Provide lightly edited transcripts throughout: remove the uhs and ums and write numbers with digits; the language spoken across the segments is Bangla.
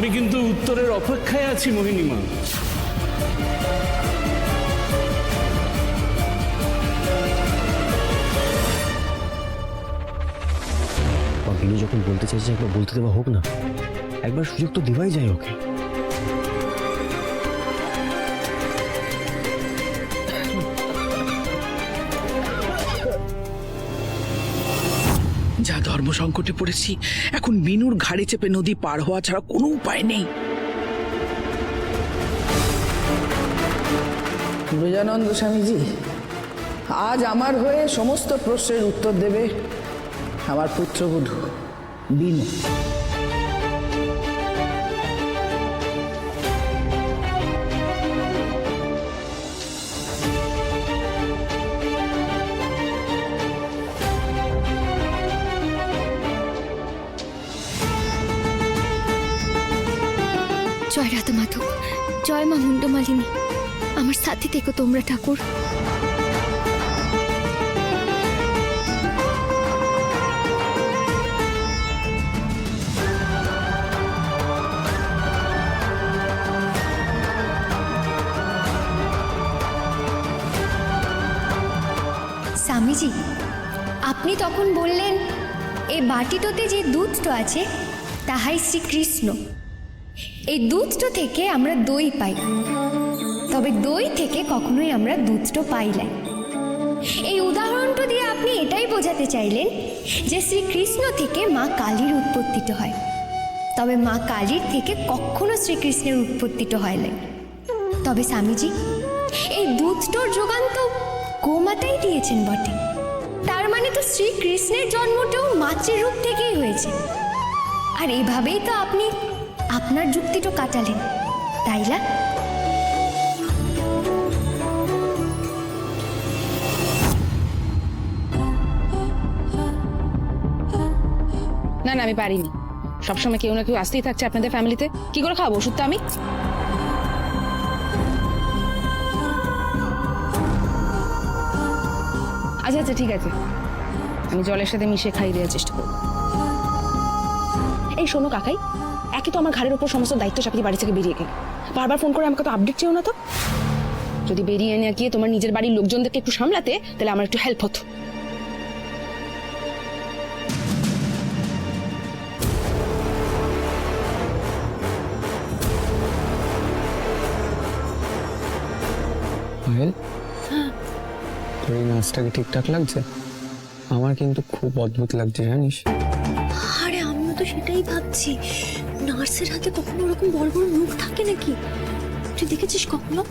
আমি কিন্তু উত্তরের অপেক্ষায় আছি মোহিনীমা। বিনু যখন বলতে চাইছে একবার বলতে দেওয়া হোক না, একবার সুযোগ তো দেওয়াই যায় ওকে। যা ধর্ম সংকটে পড়েছি, এখন বিনুর ঘাড়ে চেপে নদী পার হওয়া ছাড়া কোনো উপায় নেই। ব্রজানন্দ স্বামীজি, আজ আমার হয়ে সমস্ত প্রশ্নের উত্তর দেবে আমার পুত্রবধূ বিনু। জয় রাধা মাধব, জয় মা মুন্ডমালিনী, আমার সাথে থেকো তোমরা ঠাকুর। স্বামীজি, আপনি তখন বললেন এই বাটিটোতে যে দুধটো আছে তাহাই শ্রীকৃষ্ণ। এই দুধটো থেকে আমরা দই পাই, তবে দই থেকে কখনোই আমরা দুধটো পাই না। এই উদাহরণটা দিয়ে আপনি এটাই বোঝাতে চাইলেন যে শ্রীকৃষ্ণ থেকে মা কালীর উৎপত্তিটা হয়, তবে মা কালীর থেকে কখনো শ্রীকৃষ্ণের উৎপত্তিটা হয় না। তবে স্বামীজি, এই দুধটোর যোগান তো গোমাতাই দিয়েছেন বটে, তার মানে তো শ্রীকৃষ্ণের জন্মটাও মাতৃরূপ থেকেই হয়েছে। আর এভাবেই তো আপনি আপনার যুক্তিটা কাটালেন, তাই না? না না, আমি পারিনি। সবসময় কেউ না কেউ আসতেই থাকছে আপনাদের ফ্যামিলিতে। কি করে খাবো ওষুধটা আমি? আচ্ছা আচ্ছা, ঠিক আছে, আমি জলের সাথে মিশিয়ে খাইয়ে দেওয়ার চেষ্টা করবো। এই শোনো কাকাই, একে তো আমার ঘাড়ের উপর সমস্ত দায়িত্ব চাপিয়ে বাড়ি থেকে বেরিয়ে গেল, বারবার ফোন করে আমাকে তো আপডেট চেও না। তো যদি বেরিয়ে না গিয়ে তোমার নিজের বাড়ির লোকজনদেরকে একটু সামলাতে, তাহলে আমার একটু হেল্প হতো। পায়েল, তোর এই নাচটা কি ঠিকঠাক লাগছে? আমার কিন্তু খুব অদ্ভুত লাগছে, জানিস? আরে আমিও তো সেটাই ভাবছি, নার্সের হাতে কখনো ওরকম বড় বড় মুখ থাকে নাকি? তুই দেখেছিস কখনো?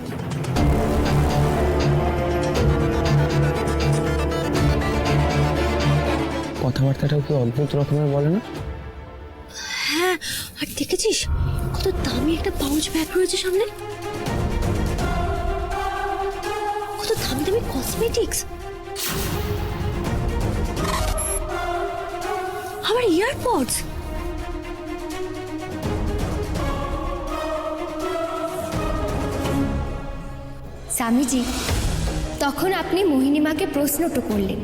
কথাবার্তাটাও কি অদ্ভুত রকমের বলে না? হ্যাঁ, আর দেখেছিস কত দামি একটা পাউচ ব্যাগ রয়েছে সামনে, কত দামি দামি কসমেটিক্স, আবার ইয়ারপডস। স্বামীজি, তখন আপনি মোহিনীমাকে প্রশ্নটা করলেন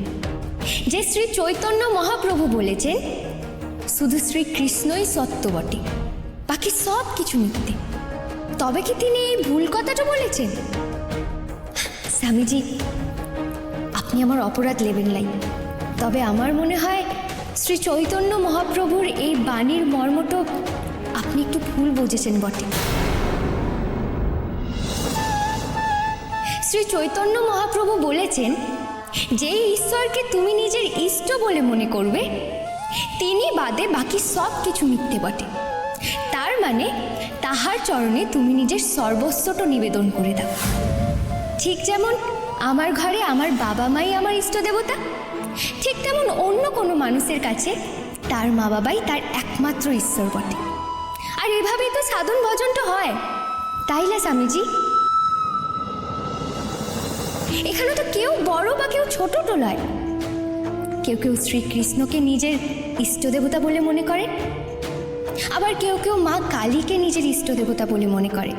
যে শ্রী চৈতন্য মহাপ্রভু বলেছেন শুধু শ্রীকৃষ্ণই সত্য বটে, বাকি সব কিছু মিথ্যে। তবে কি তিনি এই ভুল কথাটা বলেছেন? স্বামীজি, আপনি আমার অপরাধ নেবেন নাই, তবে আমার মনে হয় শ্রী চৈতন্য মহাপ্রভুর এই বাণীর মর্মটা আপনি একটু ভুল বুঝেছেন বটে। শ্রী চৈতন্য মহাপ্রভু বলেছেন যে ঈশ্বরকে তুমি নিজের ইষ্ট বলে মনে করবে, তিনি বাদে বাকি সব কিছু মিথ্যে বটে। তার মানে তাহার চরণে তুমি নিজের সর্বস্বটা নিবেদন করে দাও। ঠিক যেমন আমার ঘরে আমার বাবা মাই আমার ইষ্ট দেবতা, ঠিক তেমন অন্য কোনো মানুষের কাছে তার মা বাবাই তার একমাত্র ঈশ্বর বটে। আর এভাবেই তো সাধন ভজনটা হয়, তাই না স্বামীজি? এখানে তো কেউ বড় বা কেউ ছোট তো নয়, কেউ কেউ শ্রীকৃষ্ণকে নিজের ইষ্ট দেবতা বলে মনে করে, আবার কেউ কেউ মা কালীকে নিজের ইষ্ট দেবতা বলে মনে করে।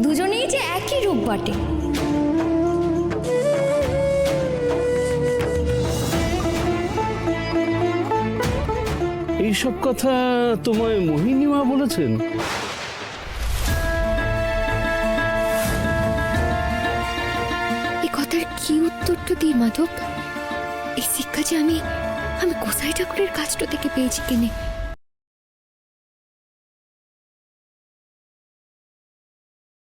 দুজনেই যে একই রূপ বটে। এইসব কথা তোমায় মোহিনীমা বলেছেন? এই কথার কি উত্তরটা দিই মাধব? এই শিক্ষা যে আমি গোসাই ঠাকুরের কাজটা থেকে পেয়েছি কেনে।